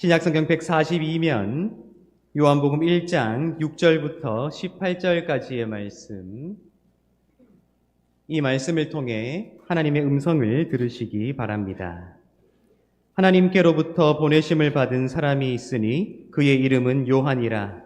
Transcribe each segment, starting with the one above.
신약성경 142면 요한복음 1장 6절부터 18절까지의 말씀, 이 말씀을 통해 하나님의 음성을 들으시기 바랍니다. 하나님께로부터 보내심을 받은 사람이 있으니 그의 이름은 요한이라.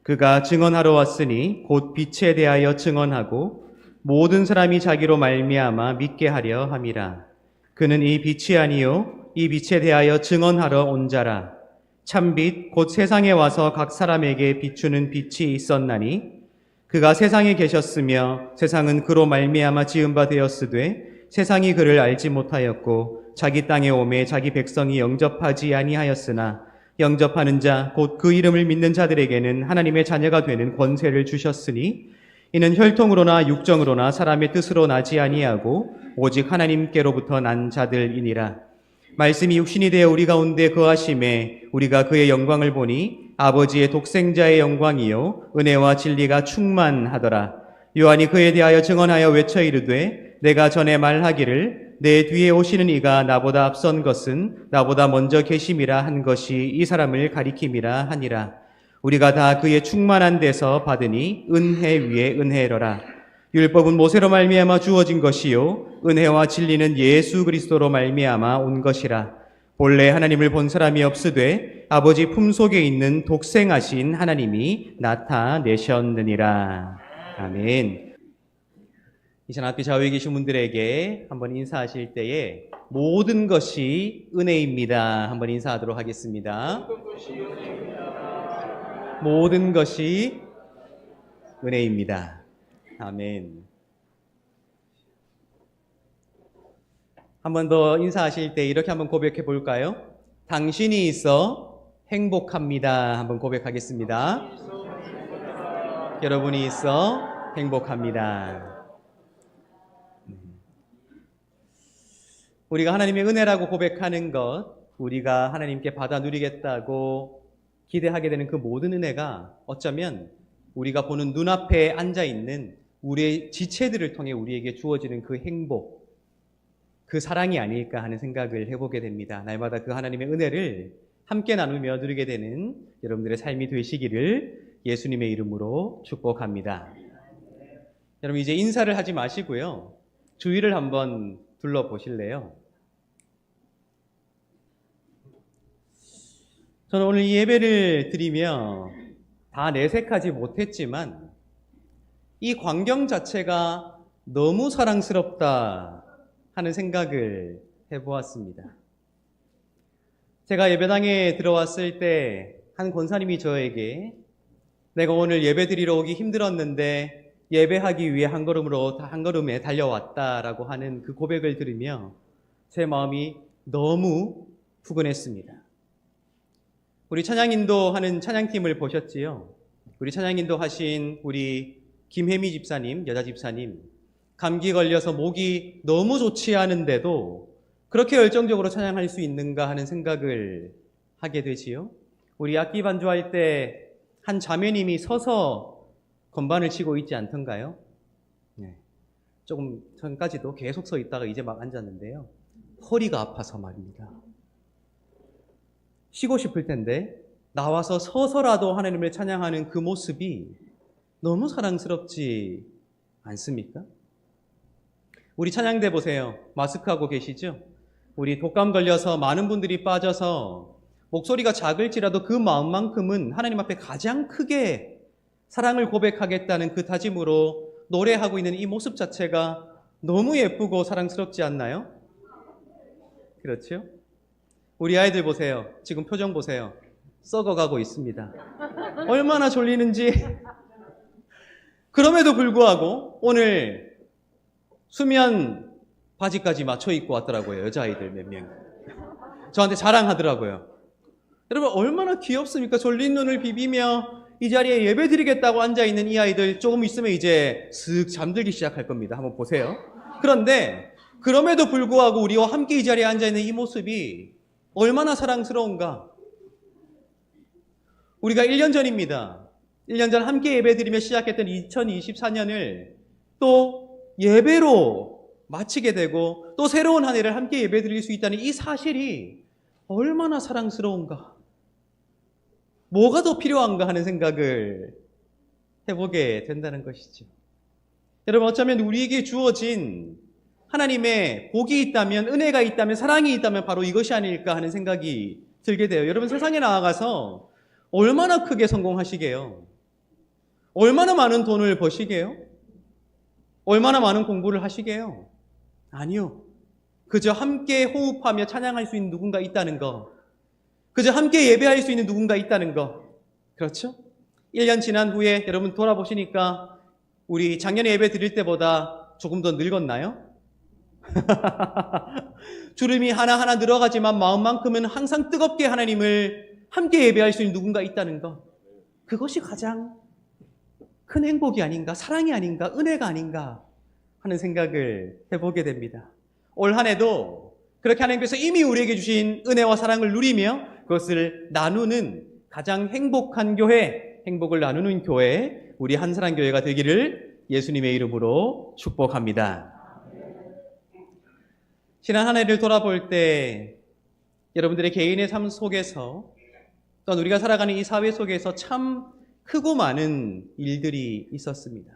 그가 증언하러 왔으니 곧 빛에 대하여 증언하고 모든 사람이 자기로 말미암아 믿게 하려 함이라. 그는 이 빛이 아니요 이 빛에 대하여 증언하러 온 자라. 참빛 곧 세상에 와서 각 사람에게 비추는 빛이 있었나니 그가 세상에 계셨으며 세상은 그로 말미암아 지은 바 되었으되 세상이 그를 알지 못하였고 자기 땅에 오매 자기 백성이 영접하지 아니하였으나 영접하는 자 곧 그 이름을 믿는 자들에게는 하나님의 자녀가 되는 권세를 주셨으니 이는 혈통으로나 육정으로나 사람의 뜻으로 나지 아니하고 오직 하나님께로부터 난 자들이니라. 말씀이 육신이 되어 우리 가운데 거하심에 우리가 그의 영광을 보니 아버지의 독생자의 영광이요 은혜와 진리가 충만하더라. 요한이 그에 대하여 증언하여 외쳐 이르되 내가 전에 말하기를 내 뒤에 오시는 이가 나보다 앞선 것은 나보다 먼저 계심이라 한 것이 이 사람을 가리킴이라 하니라. 우리가 다 그의 충만한 데서 받으니 은혜 위에 은혜로라. 율법은 모세로 말미암아 주어진 것이요 은혜와 진리는 예수 그리스도로 말미암아 온 것이라. 본래 하나님을 본 사람이 없으되 아버지 품속에 있는 독생하신 하나님이 나타내셨느니라. 아멘. 이전 앞에 좌우에 계신 분들에게 한번 인사하실 때에 모든 것이 은혜입니다. 한번 인사하도록 하겠습니다. 모든 것이 은혜입니다. 아멘. 한 번 더 인사하실 때 이렇게 한번 고백해 볼까요? 당신이 있어 행복합니다. 한번 고백하겠습니다. 여러분이 있어 행복합니다. 우리가 하나님의 은혜라고 고백하는 것, 우리가 하나님께 받아 누리겠다고 기대하게 되는 그 모든 은혜가 어쩌면 우리가 보는 눈앞에 앉아있는 우리의 지체들을 통해 우리에게 주어지는 그 행복, 그 사랑이 아닐까 하는 생각을 해보게 됩니다. 날마다 그 하나님의 은혜를 함께 나누며 누리게 되는 여러분들의 삶이 되시기를 예수님의 이름으로 축복합니다. 여러분 이제 인사를 하지 마시고요. 주위를 한번 둘러보실래요? 저는 오늘 이 예배를 드리며 다 내색하지 못했지만 이 광경 자체가 너무 사랑스럽다 하는 생각을 해보았습니다. 제가 예배당에 들어왔을 때 한 권사님이 저에게 내가 오늘 예배 드리러 오기 힘들었는데 예배하기 위해 한 걸음에 달려왔다라고 하는 그 고백을 들으며 제 마음이 너무 푸근했습니다. 우리 찬양인도 하는 찬양팀을 보셨지요? 우리 찬양인도 하신 우리 김혜미 집사님, 여자 집사님, 감기 걸려서 목이 너무 좋지 않은데도 그렇게 열정적으로 찬양할 수 있는가 하는 생각을 하게 되지요. 우리 악기 반주할 때 한 자매님이 서서 건반을 치고 있지 않던가요? 네. 조금 전까지도 계속 서 있다가 이제 막 앉았는데요. 허리가 아파서 말입니다. 쉬고 싶을 텐데 나와서 서서라도 하나님을 찬양하는 그 모습이 너무 사랑스럽지 않습니까? 우리 찬양대 보세요. 마스크하고 계시죠? 우리 독감 걸려서 많은 분들이 빠져서 목소리가 작을지라도 그 마음만큼은 하나님 앞에 가장 크게 사랑을 고백하겠다는 그 다짐으로 노래하고 있는 이 모습 자체가 너무 예쁘고 사랑스럽지 않나요? 그렇죠? 우리 아이들 보세요. 지금 표정 보세요. 썩어가고 있습니다. 얼마나 졸리는지. 그럼에도 불구하고 오늘 수면 바지까지 맞춰 입고 왔더라고요. 여자아이들 몇 명. 저한테 자랑하더라고요. 여러분 얼마나 귀엽습니까? 졸린 눈을 비비며 이 자리에 예배 드리겠다고 앉아있는 이 아이들 조금 있으면 이제 슥 잠들기 시작할 겁니다. 한번 보세요. 그런데 그럼에도 불구하고 우리와 함께 이 자리에 앉아있는 이 모습이 얼마나 사랑스러운가. 우리가 1년 전입니다. 1년 전 함께 예배드리며 시작했던 2024년을 또 예배로 마치게 되고 또 새로운 한 해를 함께 예배드릴 수 있다는 이 사실이 얼마나 사랑스러운가. 뭐가 더 필요한가 하는 생각을 해보게 된다는 것이죠. 여러분, 어쩌면 우리에게 주어진 하나님의 복이 있다면, 은혜가 있다면, 사랑이 있다면 바로 이것이 아닐까 하는 생각이 들게 돼요. 여러분, 세상에 나아가서 얼마나 크게 성공하시게요? 얼마나 많은 돈을 버시게요? 얼마나 많은 공부를 하시게요? 아니요. 그저 함께 호흡하며 찬양할 수 있는 누군가 있다는 거. 그저 함께 예배할 수 있는 누군가 있다는 거. 그렇죠? 1년 지난 후에 여러분 돌아보시니까 우리 작년에 예배 드릴 때보다 조금 더 늙었나요? 주름이 하나하나 늘어가지만 마음만큼은 항상 뜨겁게 하나님을 함께 예배할 수 있는 누군가 있다는 것. 그것이 가장 큰 행복이 아닌가, 사랑이 아닌가, 은혜가 아닌가 하는 생각을 해보게 됩니다. 올 한 해도 그렇게 하나님께서 이미 우리에게 주신 은혜와 사랑을 누리며 그것을 나누는 가장 행복한 교회, 행복을 나누는 교회, 우리 한사랑교회가 되기를 예수님의 이름으로 축복합니다. 지난 한 해를 돌아볼 때 여러분들의 개인의 삶 속에서 또한 우리가 살아가는 이 사회 속에서 참 크고 많은 일들이 있었습니다.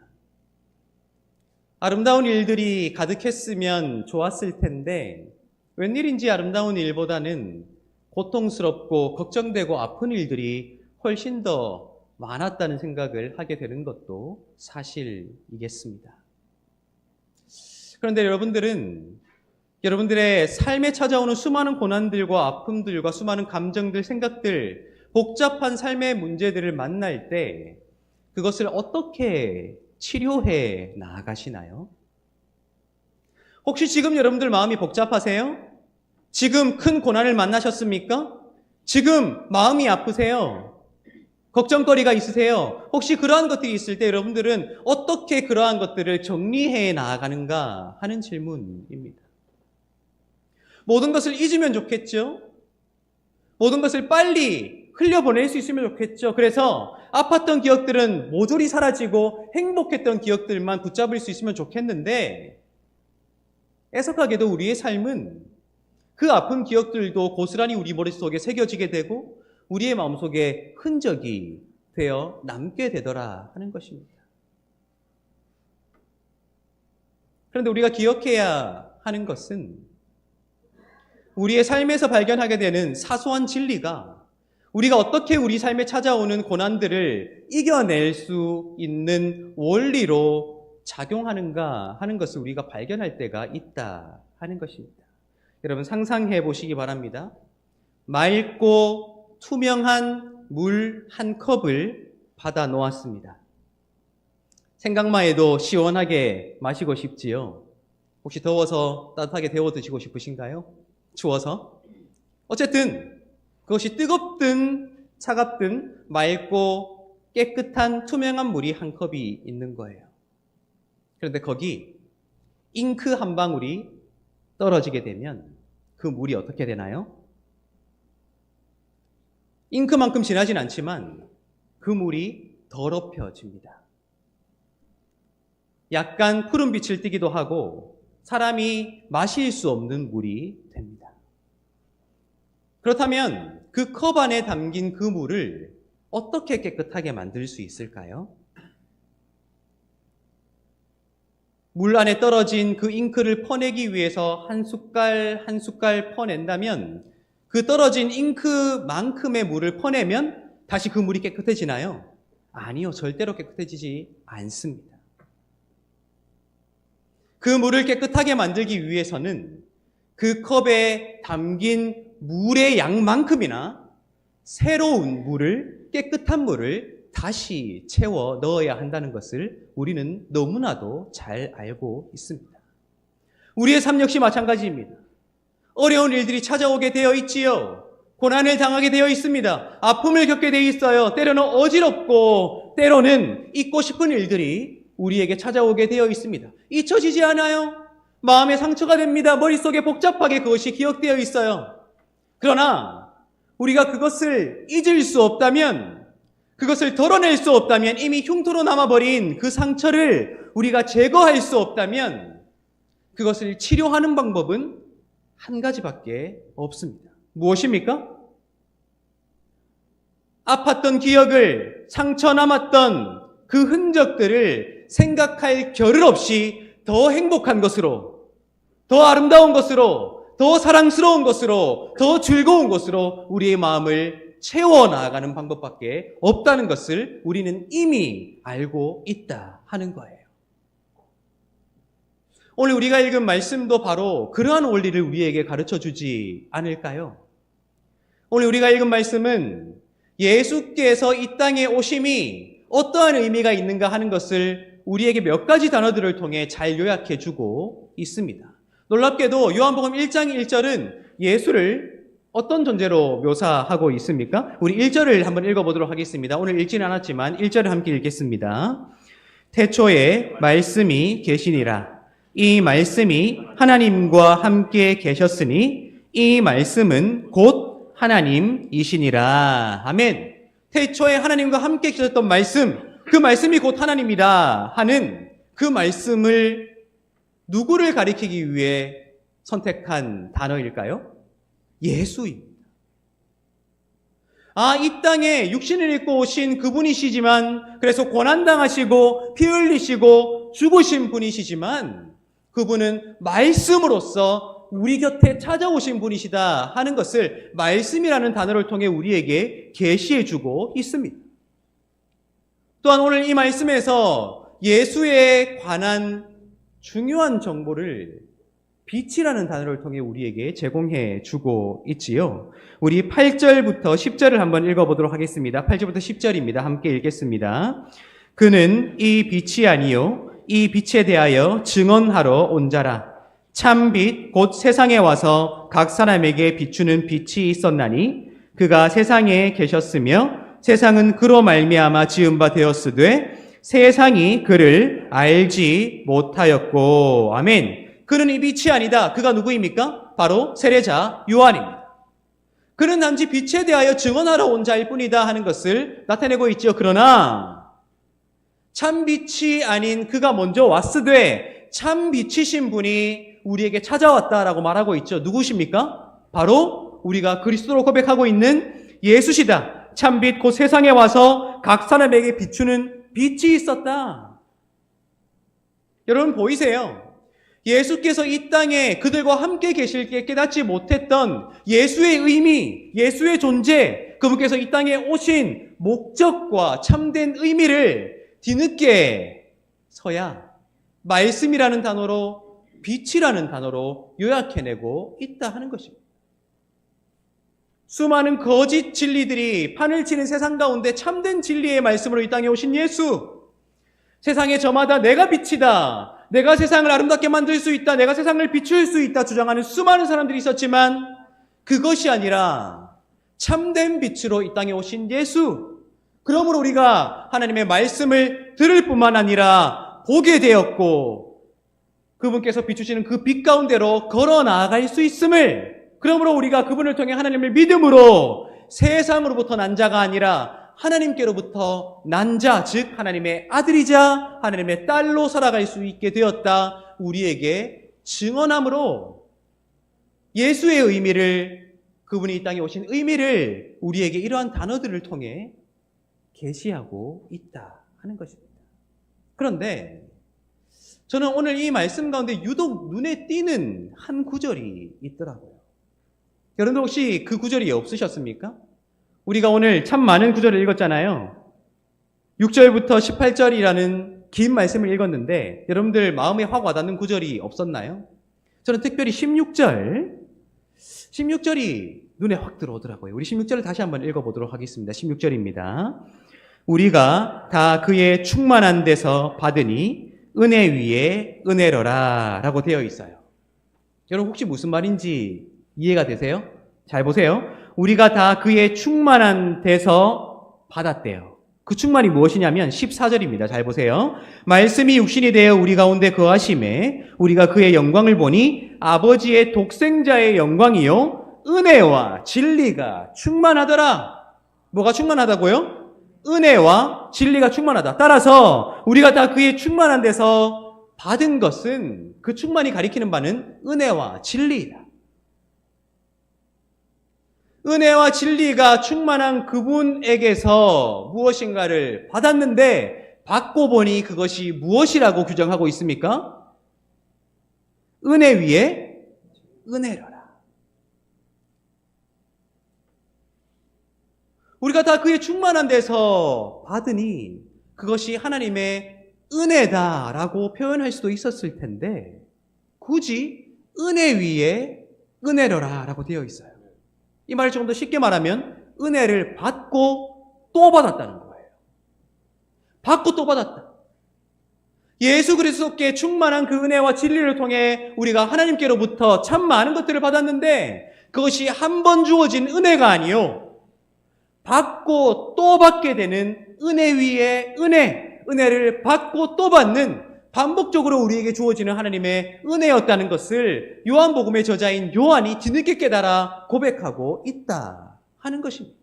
아름다운 일들이 가득했으면 좋았을 텐데 웬일인지 아름다운 일보다는 고통스럽고 걱정되고 아픈 일들이 훨씬 더 많았다는 생각을 하게 되는 것도 사실이겠습니다. 그런데 여러분들은 여러분들의 삶에 찾아오는 수많은 고난들과 아픔들과 수많은 감정들, 생각들, 복잡한 삶의 문제들을 만날 때 그것을 어떻게 치료해 나아가시나요? 혹시 지금 여러분들 마음이 복잡하세요? 지금 큰 고난을 만나셨습니까? 지금 마음이 아프세요? 걱정거리가 있으세요? 혹시 그러한 것들이 있을 때 여러분들은 어떻게 그러한 것들을 정리해 나아가는가 하는 질문입니다. 모든 것을 잊으면 좋겠죠? 모든 것을 빨리 흘려보낼 수 있으면 좋겠죠? 그래서 아팠던 기억들은 모조리 사라지고 행복했던 기억들만 붙잡을 수 있으면 좋겠는데 애석하게도 우리의 삶은 그 아픈 기억들도 고스란히 우리 머릿속에 새겨지게 되고 우리의 마음속에 흔적이 되어 남게 되더라 하는 것입니다. 그런데 우리가 기억해야 하는 것은 우리의 삶에서 발견하게 되는 사소한 진리가 우리가 어떻게 우리 삶에 찾아오는 고난들을 이겨낼 수 있는 원리로 작용하는가 하는 것을 우리가 발견할 때가 있다 하는 것입니다. 여러분 상상해 보시기 바랍니다. 맑고 투명한 물 한 컵을 받아 놓았습니다. 생각만 해도 시원하게 마시고 싶지요. 혹시 더워서 따뜻하게 데워 드시고 싶으신가요? 추워서? 어쨌든 그것이 뜨겁든 차갑든 맑고 깨끗한 투명한 물이 한 컵이 있는 거예요. 그런데 거기 잉크 한 방울이 떨어지게 되면 그 물이 어떻게 되나요? 잉크만큼 진하진 않지만 그 물이 더럽혀집니다. 약간 푸른 빛을 띠기도 하고 사람이 마실 수 없는 물이 됩니다. 그렇다면 그 컵 안에 담긴 그 물을 어떻게 깨끗하게 만들 수 있을까요? 물 안에 떨어진 그 잉크를 퍼내기 위해서 한 숟갈 한 숟갈 퍼낸다면 그 떨어진 잉크만큼의 물을 퍼내면 다시 그 물이 깨끗해지나요? 아니요, 절대로 깨끗해지지 않습니다. 그 물을 깨끗하게 만들기 위해서는 그 컵에 담긴 물의 양만큼이나 새로운 물을, 깨끗한 물을 다시 채워 넣어야 한다는 것을 우리는 너무나도 잘 알고 있습니다. 우리의 삶 역시 마찬가지입니다. 어려운 일들이 찾아오게 되어 있지요. 고난을 당하게 되어 있습니다. 아픔을 겪게 되어 있어요. 때로는 어지럽고 때로는 잊고 싶은 일들이 우리에게 찾아오게 되어 있습니다. 잊혀지지 않아요. 마음에 상처가 됩니다. 머릿속에 복잡하게 그것이 기억되어 있어요. 그러나 우리가 그것을 잊을 수 없다면, 그것을 덜어낼 수 없다면, 이미 흉터로 남아버린 그 상처를 우리가 제거할 수 없다면 그것을 치료하는 방법은 한 가지밖에 없습니다. 무엇입니까? 아팠던 기억을, 상처 남았던 그 흔적들을 생각할 겨를 없이 더 행복한 것으로, 더 아름다운 것으로, 더 사랑스러운 것으로, 더 즐거운 것으로 우리의 마음을 채워나가는 방법밖에 없다는 것을 우리는 이미 알고 있다 하는 거예요. 오늘 우리가 읽은 말씀도 바로 그러한 원리를 우리에게 가르쳐 주지 않을까요? 오늘 우리가 읽은 말씀은 예수께서 이 땅에 오심이 어떠한 의미가 있는가 하는 것을 우리에게 몇 가지 단어들을 통해 잘 요약해 주고 있습니다. 놀랍게도 요한복음 1장 1절은 예수를 어떤 존재로 묘사하고 있습니까? 우리 1절을 한번 읽어보도록 하겠습니다. 오늘 읽지는 않았지만 1절을 함께 읽겠습니다. 태초에 말씀이 계시니라. 이 말씀이 하나님과 함께 계셨으니 이 말씀은 곧 하나님이시니라. 아멘. 태초에 하나님과 함께 계셨던 말씀, 그 말씀이 곧 하나님이라 하는 그 말씀을 누구를 가리키기 위해 선택한 단어일까요? 예수입니다. 이 땅에 육신을 입고 오신 그분이시지만, 그래서 고난당하시고 피 흘리시고 죽으신 분이시지만, 그분은 말씀으로써 우리 곁에 찾아오신 분이시다 하는 것을 말씀이라는 단어를 통해 우리에게 계시해 주고 있습니다. 또한 오늘 이 말씀에서 예수에 관한 중요한 정보를 빛이라는 단어를 통해 우리에게 제공해 주고 있지요. 우리 8절부터 10절을 한번 읽어보도록 하겠습니다. 8절부터 10절입니다. 함께 읽겠습니다. 그는 이 빛이 아니요 이 빛에 대하여 증언하러 온 자라. 참 빛 곧 세상에 와서 각 사람에게 비추는 빛이 있었나니 그가 세상에 계셨으며 세상은 그로 말미암아 지은 바 되었으되 세상이 그를 알지 못하였고. 아멘. 그는 이 빛이 아니다. 그가 누구입니까? 바로 세례자 요한입니다. 그는 단지 빛에 대하여 증언하러 온 자일 뿐이다 하는 것을 나타내고 있죠. 그러나 참 빛이 아닌 그가 먼저 왔으되 참 빛이신 분이 우리에게 찾아왔다라고 말하고 있죠. 누구십니까? 바로 우리가 그리스도로 고백하고 있는 예수시다. 참 빛 곧 세상에 와서 각 사람에게 비추는 빛이 있었다. 여러분 보이세요? 예수께서 이 땅에 그들과 함께 계실 때 깨닫지 못했던 예수의 의미, 예수의 존재, 그분께서 이 땅에 오신 목적과 참된 의미를 뒤늦게서야 말씀이라는 단어로, 빛이라는 단어로 요약해내고 있다 하는 것입니다. 수많은 거짓 진리들이 판을 치는 세상 가운데 참된 진리의 말씀으로 이 땅에 오신 예수, 세상에 저마다 내가 빛이다, 내가 세상을 아름답게 만들 수 있다, 내가 세상을 비출 수 있다 주장하는 수많은 사람들이 있었지만 그것이 아니라 참된 빛으로 이 땅에 오신 예수, 그러므로 우리가 하나님의 말씀을 들을 뿐만 아니라 보게 되었고 그분께서 비추시는 그 빛 가운데로 걸어 나아갈 수 있음을, 그러므로 우리가 그분을 통해 하나님을 믿음으로 세상으로부터 난 자가 아니라 하나님께로부터 난 자, 즉 하나님의 아들이자 하나님의 딸로 살아갈 수 있게 되었다 우리에게 증언함으로 예수의 의미를, 그분이 이 땅에 오신 의미를 우리에게 이러한 단어들을 통해 계시하고 있다 하는 것입니다. 그런데 저는 오늘 이 말씀 가운데 유독 눈에 띄는 한 구절이 있더라고요. 여러분들 혹시 그 구절이 없으셨습니까? 우리가 오늘 참 많은 구절을 읽었잖아요. 6절부터 18절이라는 긴 말씀을 읽었는데 여러분들 마음에 확 와닿는 구절이 없었나요? 저는 특별히 16절이 눈에 확 들어오더라고요. 우리 16절을 다시 한번 읽어보도록 하겠습니다. 16절입니다. 우리가 다 그의 충만한 데서 받으니 은혜 위에 은혜로라 라고 되어 있어요. 여러분 혹시 무슨 말인지 이해가 되세요? 잘 보세요. 우리가 다 그의 충만한 데서 받았대요. 그 충만이 무엇이냐면 14절입니다. 잘 보세요. 말씀이 육신이 되어 우리 가운데 거하심에 우리가 그의 영광을 보니 아버지의 독생자의 영광이요 은혜와 진리가 충만하더라. 뭐가 충만하다고요? 은혜와 진리가 충만하다. 따라서 우리가 다 그의 충만한 데서 받은 것은, 그 충만이 가리키는 바는 은혜와 진리이다. 은혜와 진리가 충만한 그분에게서 무엇인가를 받았는데 받고 보니 그것이 무엇이라고 규정하고 있습니까? 은혜 위에 은혜로라. 우리가 다 그의 충만한 데서 받으니 그것이 하나님의 은혜다라고 표현할 수도 있었을 텐데 굳이 은혜 위에 은혜로라라고 되어 있어요. 이 말을 조금 더 쉽게 말하면 은혜를 받고 또 받았다는 거예요. 받고 또 받았다. 예수 그리스도께 충만한 그 은혜와 진리를 통해 우리가 하나님께로부터 참 많은 것들을 받았는데 그것이 한 번 주어진 은혜가 아니요. 받고 또 받게 되는 은혜 위에 은혜를 받고 또 받는 반복적으로 우리에게 주어지는 하나님의 은혜였다는 것을 요한복음의 저자인 요한이 뒤늦게 깨달아 고백하고 있다 하는 것입니다.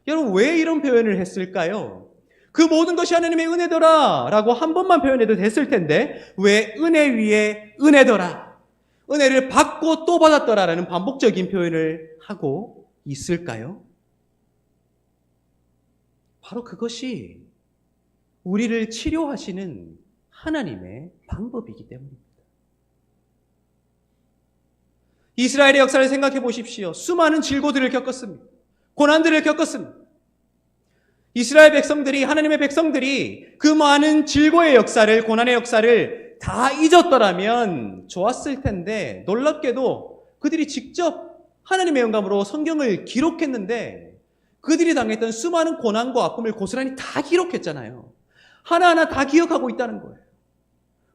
여러분 왜 이런 표현을 했을까요? 그 모든 것이 하나님의 은혜더라 라고 한 번만 표현해도 됐을 텐데 왜 은혜 위에 은혜더라, 은혜를 받고 또 받았더라 라는 반복적인 표현을 하고 있을까요? 바로 그것이 우리를 치료하시는 하나님의 방법이기 때문입니다. 이스라엘의 역사를 생각해 보십시오. 수많은 질고들을 겪었습니다. 고난들을 겪었습니다. 이스라엘 백성들이, 하나님의 백성들이 그 많은 질고의 역사를, 고난의 역사를 다 잊었더라면 좋았을 텐데 놀랍게도 그들이 직접 하나님의 영감으로 성경을 기록했는데 그들이 당했던 수많은 고난과 아픔을 고스란히 다 기록했잖아요. 하나하나 다 기억하고 있다는 거예요.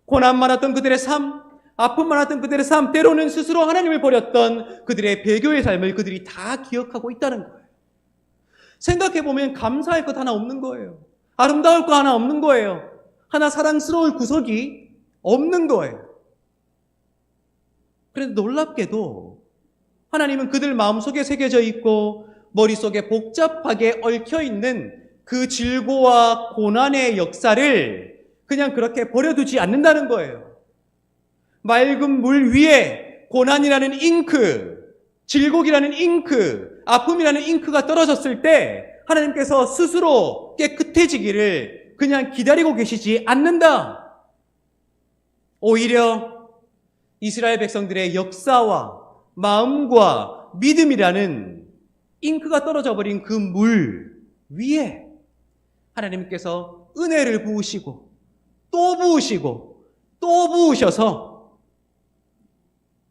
고난 많았던 그들의 삶, 아픔 많았던 그들의 삶, 때로는 스스로 하나님을 버렸던 그들의 배교의 삶을 그들이 다 기억하고 있다는 거예요. 생각해보면 감사할 것 하나 없는 거예요. 아름다울 것 하나 없는 거예요. 하나 사랑스러울 구석이 없는 거예요. 그런데 놀랍게도 하나님은 그들 마음속에 새겨져 있고 머릿속에 복잡하게 얽혀있는 그 질고와 고난의 역사를 그냥 그렇게 버려두지 않는다는 거예요. 맑은 물 위에 고난이라는 잉크, 질곡이라는 잉크, 아픔이라는 잉크가 떨어졌을 때 하나님께서 스스로 깨끗해지기를 그냥 기다리고 계시지 않는다. 오히려 이스라엘 백성들의 역사와 마음과 믿음이라는 잉크가 떨어져 버린 그 물 위에 하나님께서 은혜를 부으시고 또 부으시고 또 부으셔서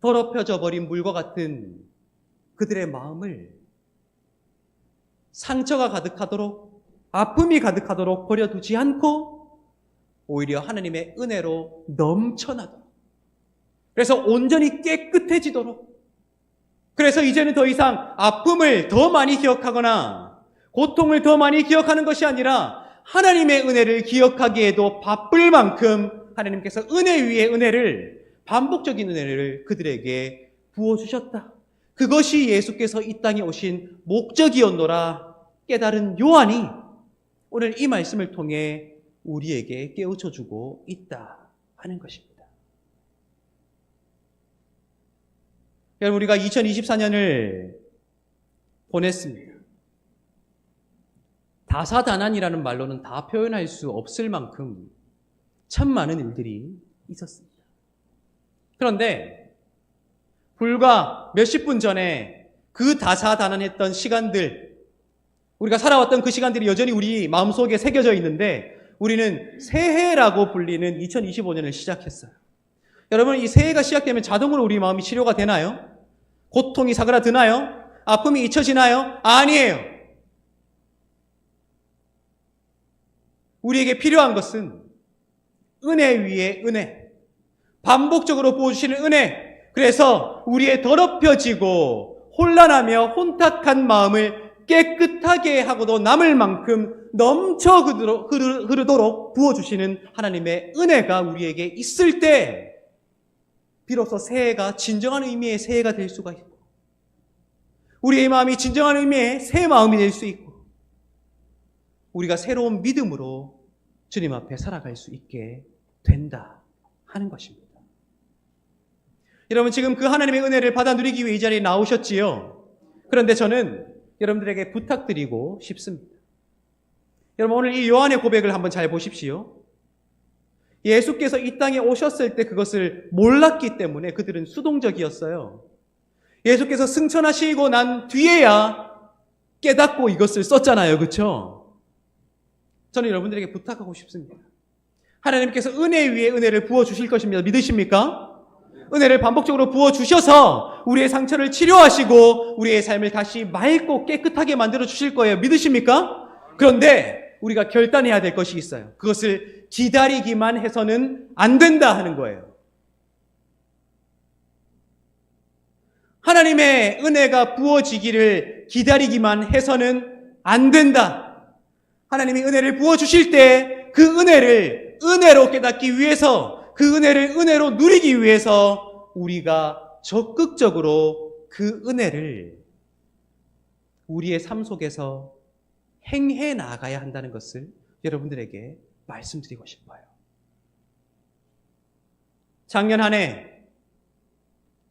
더럽혀져 버린 물과 같은 그들의 마음을 상처가 가득하도록 아픔이 가득하도록 버려두지 않고 오히려 하나님의 은혜로 넘쳐나도록, 그래서 온전히 깨끗해지도록, 그래서 이제는 더 이상 아픔을 더 많이 기억하거나 고통을 더 많이 기억하는 것이 아니라 하나님의 은혜를 기억하기에도 바쁠 만큼 하나님께서 은혜 위에 은혜를, 반복적인 은혜를 그들에게 부어주셨다. 그것이 예수께서 이 땅에 오신 목적이었노라 깨달은 요한이 오늘 이 말씀을 통해 우리에게 깨우쳐주고 있다 하는 것입니다. 여러분, 우리가 2024년을 보냈습니다. 다사다난이라는 말로는 다 표현할 수 없을 만큼 참 많은 일들이 있었습니다. 그런데 불과 몇십 분 전에 그 다사다난했던 시간들, 우리가 살아왔던 그 시간들이 여전히 우리 마음속에 새겨져 있는데 우리는 새해라고 불리는 2025년을 시작했어요. 여러분, 이 새해가 시작되면 자동으로 우리 마음이 치료가 되나요? 고통이 사그라드나요? 아픔이 잊혀지나요? 아니에요. 우리에게 필요한 것은 은혜 위에 은혜, 반복적으로 부어주시는 은혜, 그래서 우리의 더럽혀지고 혼란하며 혼탁한 마음을 깨끗하게 하고도 남을 만큼 넘쳐 흐르도록 부어주시는 하나님의 은혜가 우리에게 있을 때 비로소 새해가 진정한 의미의 새해가 될 수가 있고 우리의 마음이 진정한 의미의 새 마음이 될 수 있고 우리가 새로운 믿음으로 주님 앞에 살아갈 수 있게 된다 하는 것입니다. 여러분, 지금 그 하나님의 은혜를 받아 누리기 위해 이 자리에 나오셨지요. 그런데 저는 여러분들에게 부탁드리고 싶습니다. 여러분, 오늘 이 요한의 고백을 한번 잘 보십시오. 예수께서 이 땅에 오셨을 때 그것을 몰랐기 때문에 그들은 수동적이었어요. 예수께서 승천하시고 난 뒤에야 깨닫고 이것을 썼잖아요. 그렇죠? 저는 여러분들에게 부탁하고 싶습니다. 하나님께서 은혜 위에 은혜를 부어주실 것입니다. 믿으십니까? 은혜를 반복적으로 부어주셔서 우리의 상처를 치료하시고 우리의 삶을 다시 맑고 깨끗하게 만들어 주실 거예요. 믿으십니까? 그런데 우리가 결단해야 될 것이 있어요. 그것을 기다리기만 해서는 안 된다 하는 거예요. 하나님의 은혜가 부어지기를 기다리기만 해서는 안 된다. 하나님이 은혜를 부어주실 때 그 은혜를 은혜로 깨닫기 위해서, 그 은혜를 은혜로 누리기 위해서 우리가 적극적으로 그 은혜를 우리의 삶 속에서 행해 나가야 한다는 것을 여러분들에게 말씀드리고 싶어요. 작년 한 해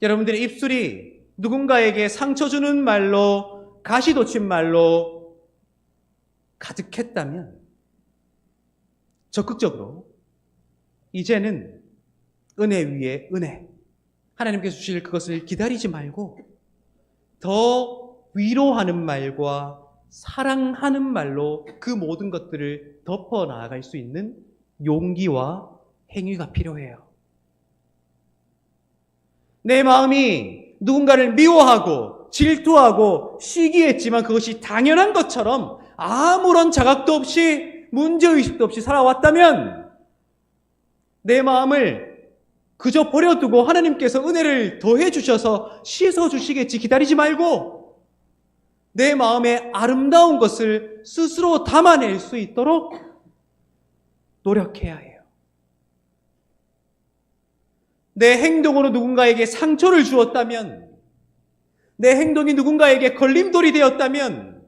여러분들의 입술이 누군가에게 상처 주는 말로, 가시돋친 말로 가득했다면 적극적으로 이제는 은혜 위에 은혜, 하나님께서 주실 그것을 기다리지 말고 더 위로하는 말과 사랑하는 말로 그 모든 것들을 덮어 나아갈 수 있는 용기와 행위가 필요해요. 내 마음이 누군가를 미워하고 질투하고 시기했지만 그것이 당연한 것처럼 아무런 자각도 없이 문제의식도 없이 살아왔다면 내 마음을 그저 버려두고 하나님께서 은혜를 더해 주셔서 씻어 주시겠지 기다리지 말고 내 마음의 아름다운 것을 스스로 담아낼 수 있도록 노력해야 해요. 내 행동으로 누군가에게 상처를 주었다면, 내 행동이 누군가에게 걸림돌이 되었다면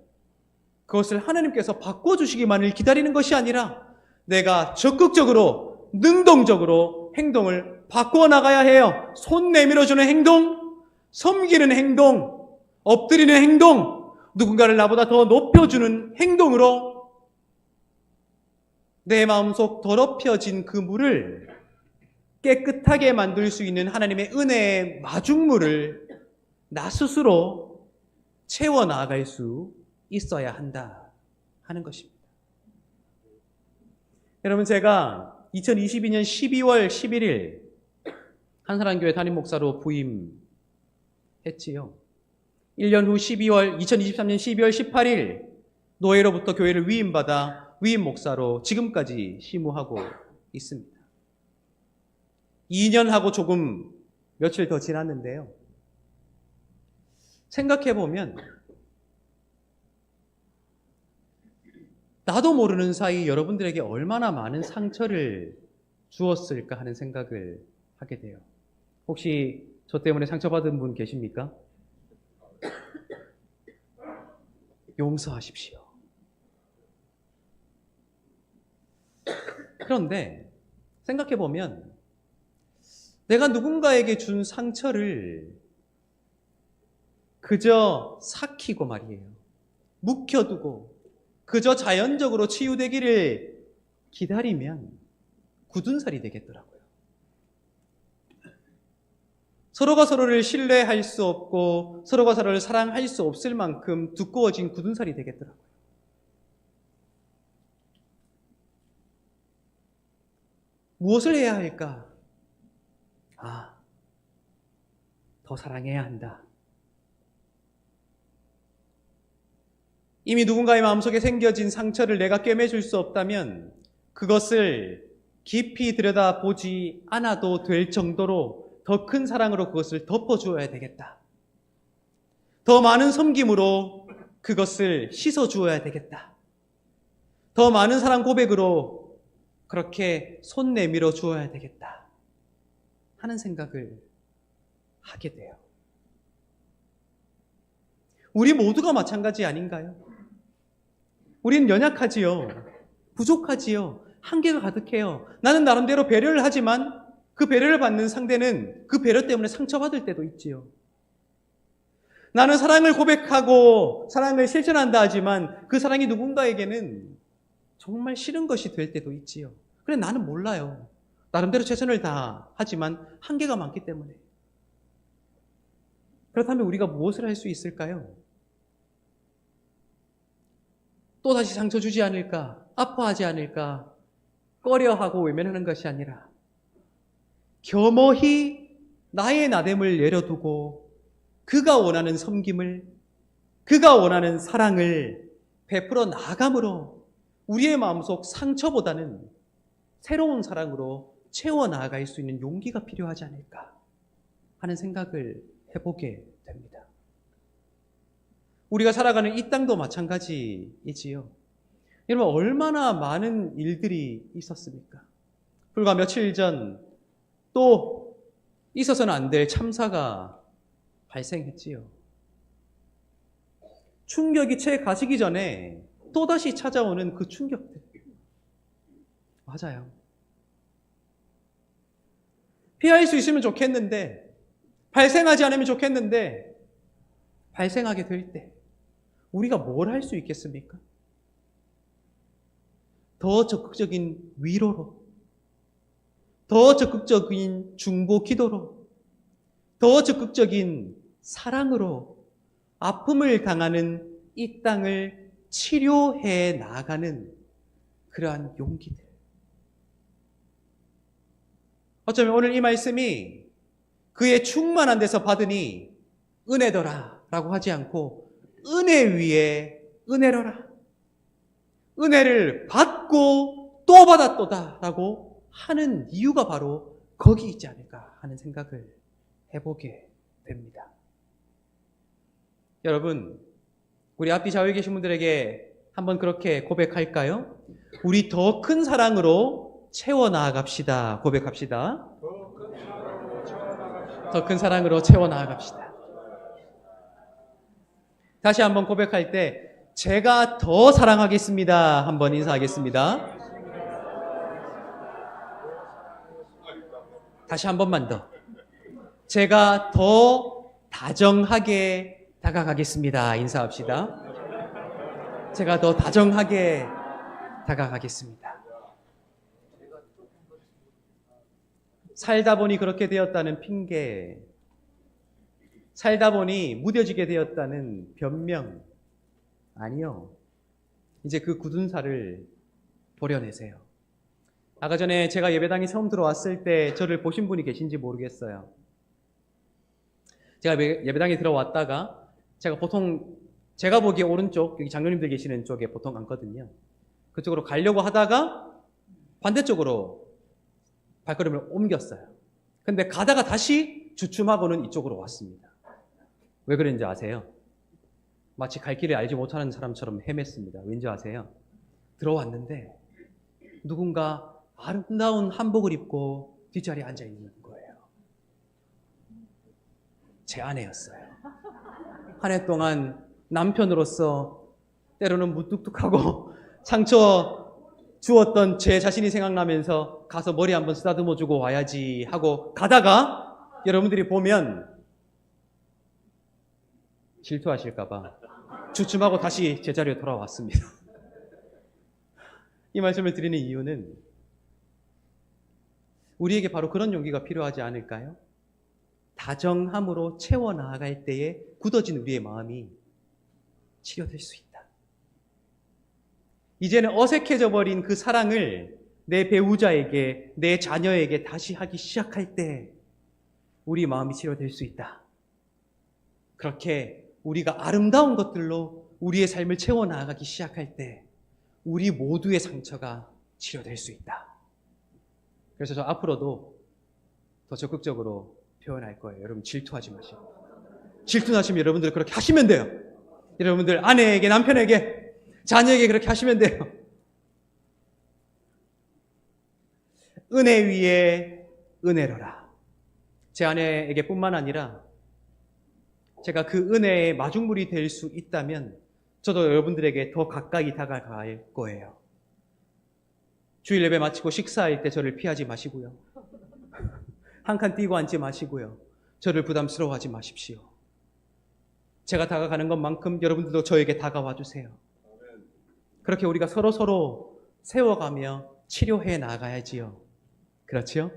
그것을 하나님께서 바꿔주시기만을 기다리는 것이 아니라 내가 적극적으로, 능동적으로 행동을 바꾸어 나가야 해요. 손 내밀어주는 행동, 섬기는 행동, 엎드리는 행동, 누군가를 나보다 더 높여주는 행동으로 내 마음속 더럽혀진 그 물을 깨끗하게 만들 수 있는 하나님의 은혜의 마중물을 나 스스로 채워 나아갈 수 있어야 한다 하는 것입니다. 여러분, 제가 2022년 12월 11일 한사랑교회 담임 목사로 부임했지요. 1년 후 2023년 12월 18일 노예로부터 교회를 위임받아 위임 목사로 지금까지 심우하고 있습니다. 2년하고 조금 며칠 더 지났는데요. 생각해보면 나도 모르는 사이 여러분들에게 얼마나 많은 상처를 주었을까 하는 생각을 하게 돼요. 혹시 저 때문에 상처받은 분 계십니까? 용서하십시오. 그런데 생각해보면 내가 누군가에게 준 상처를 그저 삭히고 말이에요. 묵혀두고 그저 자연적으로 치유되기를 기다리면 굳은 살이 되겠더라고요. 서로가 서로를 신뢰할 수 없고 서로가 서로를 사랑할 수 없을 만큼 두꺼워진 굳은 살이 되겠더라고요. 무엇을 해야 할까? 더 사랑해야 한다. 이미 누군가의 마음속에 생겨진 상처를 내가 꿰매줄 수 없다면 그것을 깊이 들여다보지 않아도 될 정도로 더 큰 사랑으로 그것을 덮어주어야 되겠다. 더 많은 섬김으로 그것을 씻어주어야 되겠다. 더 많은 사랑 고백으로 그렇게 손 내밀어 주어야 되겠다 하는 생각을 하게 돼요. 우리 모두가 마찬가지 아닌가요? 우리는 연약하지요. 부족하지요. 한계가 가득해요. 나는 나름대로 배려를 하지만 그 배려를 받는 상대는 그 배려 때문에 상처받을 때도 있지요. 나는 사랑을 고백하고 사랑을 실천한다 하지만 그 사랑이 누군가에게는 정말 싫은 것이 될 때도 있지요. 그래, 나는 몰라요. 나름대로 최선을 다하지만 한계가 많기 때문에. 그렇다면 우리가 무엇을 할 수 있을까요? 또다시 상처 주지 않을까? 아파하지 않을까? 꺼려하고 외면하는 것이 아니라 겸허히 나의 나됨을 내려두고 그가 원하는 섬김을, 그가 원하는 사랑을 베풀어 나아감으로 우리의 마음속 상처보다는 새로운 사랑으로 채워나갈 수 있는 용기가 필요하지 않을까 하는 생각을 해보게 됩니다. 우리가 살아가는 이 땅도 마찬가지이지요. 여러분, 얼마나 많은 일들이 있었습니까? 불과 며칠 전 또 있어서는 안 될 참사가 발생했지요. 충격이 채 가시기 전에 또다시 찾아오는 그 충격들. 맞아요. 피할 수 있으면 좋겠는데, 발생하지 않으면 좋겠는데, 발생하게 될 때 우리가 뭘 할 수 있겠습니까? 더 적극적인 위로로, 더 적극적인 중보 기도로, 더 적극적인 사랑으로 아픔을 당하는 이 땅을 치료해 나가는 그러한 용기들. 어쩌면 오늘 이 말씀이 그의 충만한 데서 받으니 은혜더라 라고 하지 않고 은혜 위에 은혜로라, 은혜를 받고 또 받았도다 라고 하는 이유가 바로 거기 있지 않을까 하는 생각을 해보게 됩니다. 여러분, 우리 앞뒤 좌우에 계신 분들에게 한번 그렇게 고백할까요? 우리 더 큰 사랑으로 채워나갑시다. 고백합시다. 더 큰 사랑으로 채워나갑시다. 다시 한번 고백할 때 제가 더 사랑하겠습니다. 한번 인사하겠습니다. 다시 한 번만 더. 제가 더 다정하게 다가가겠습니다. 인사합시다. 제가 더 다정하게 다가가겠습니다. 살다 보니 그렇게 되었다는 핑계, 살다 보니 무뎌지게 되었다는 변명, 아니요. 이제 그 굳은 살을 버려내세요. 아까 전에 제가 예배당에 처음 들어왔을 때 저를 보신 분이 계신지 모르겠어요. 제가 예배당에 들어왔다가 제가 보통 제가 보기에 오른쪽, 여기 장로님들 계시는 쪽에 보통 앉거든요. 그쪽으로 가려고 하다가 반대쪽으로 발걸음을 옮겼어요. 근데 가다가 다시 주춤하고는 이쪽으로 왔습니다. 왜 그랬는지 아세요? 마치 갈 길을 알지 못하는 사람처럼 헤맸습니다. 왠지 아세요? 들어왔는데 누군가 아름다운 한복을 입고 뒷자리에 앉아 있는 거예요. 제 아내였어요. 한 해 동안 남편으로서 때로는 무뚝뚝하고 상처 주었던 제 자신이 생각나면서 가서 머리 한번 쓰다듬어 주고 와야지 하고 가다가 여러분들이 보면 질투하실까봐 주춤하고 다시 제자리에 돌아왔습니다. 이 말씀을 드리는 이유는 우리에게 바로 그런 용기가 필요하지 않을까요? 다정함으로 채워나갈 때에 굳어진 우리의 마음이 치료될 수 있다. 이제는 어색해져 버린 그 사랑을 내 배우자에게, 내 자녀에게 다시 하기 시작할 때 우리 마음이 치료될 수 있다. 그렇게 우리가 아름다운 것들로 우리의 삶을 채워나가기 시작할 때 우리 모두의 상처가 치료될 수 있다. 그래서 저 앞으로도 더 적극적으로 표현할 거예요. 여러분 질투하지 마시고. 질투나시면 여러분들 그렇게 하시면 돼요. 여러분들 아내에게, 남편에게, 자녀에게 그렇게 하시면 돼요. 은혜 위에 은혜로라. 제 아내에게 뿐만 아니라 제가 그 은혜의 마중물이 될 수 있다면 저도 여러분들에게 더 가까이 다가갈 거예요. 주일 예배 마치고 식사할 때 저를 피하지 마시고요. 한 칸 띄고 앉지 마시고요. 저를 부담스러워하지 마십시오. 제가 다가가는 것만큼 여러분들도 저에게 다가와 주세요. 그렇게 우리가 서로 세워가며 치료해 나가야지요. 그렇죠?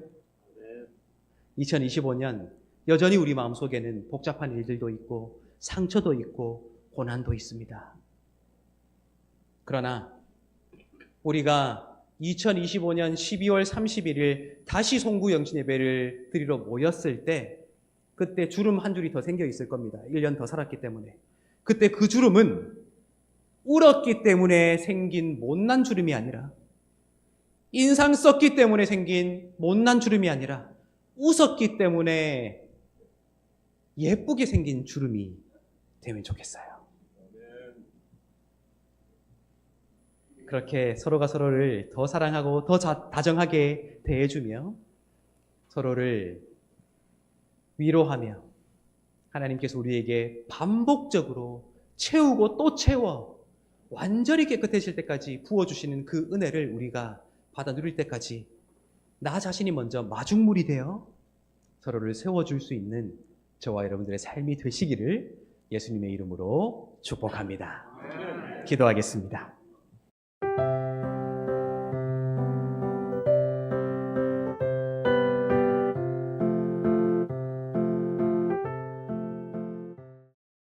2025년 여전히 우리 마음속에는 복잡한 일들도 있고 상처도 있고 고난도 있습니다. 그러나 우리가 2025년 12월 31일 다시 송구 영신 예배를 드리러 모였을 때 그때 주름 한 줄이 더 생겨 있을 겁니다. 1년 더 살았기 때문에. 그때 그 주름은 울었기 때문에 생긴 못난 주름이 아니라, 인상 썼기 때문에 생긴 못난 주름이 아니라, 웃었기 때문에 예쁘게 생긴 주름이 되면 좋겠어요. 그렇게 서로가 서로를 더 사랑하고 더 다정하게 대해주며 서로를 위로하며 하나님께서 우리에게 반복적으로 채우고 또 채워 완전히 깨끗해질 때까지 부어주시는 그 은혜를 우리가 받아 누릴 때까지 나 자신이 먼저 마중물이 되어 서로를 세워줄 수 있는 저와 여러분들의 삶이 되시기를 예수님의 이름으로 축복합니다. 기도하겠습니다.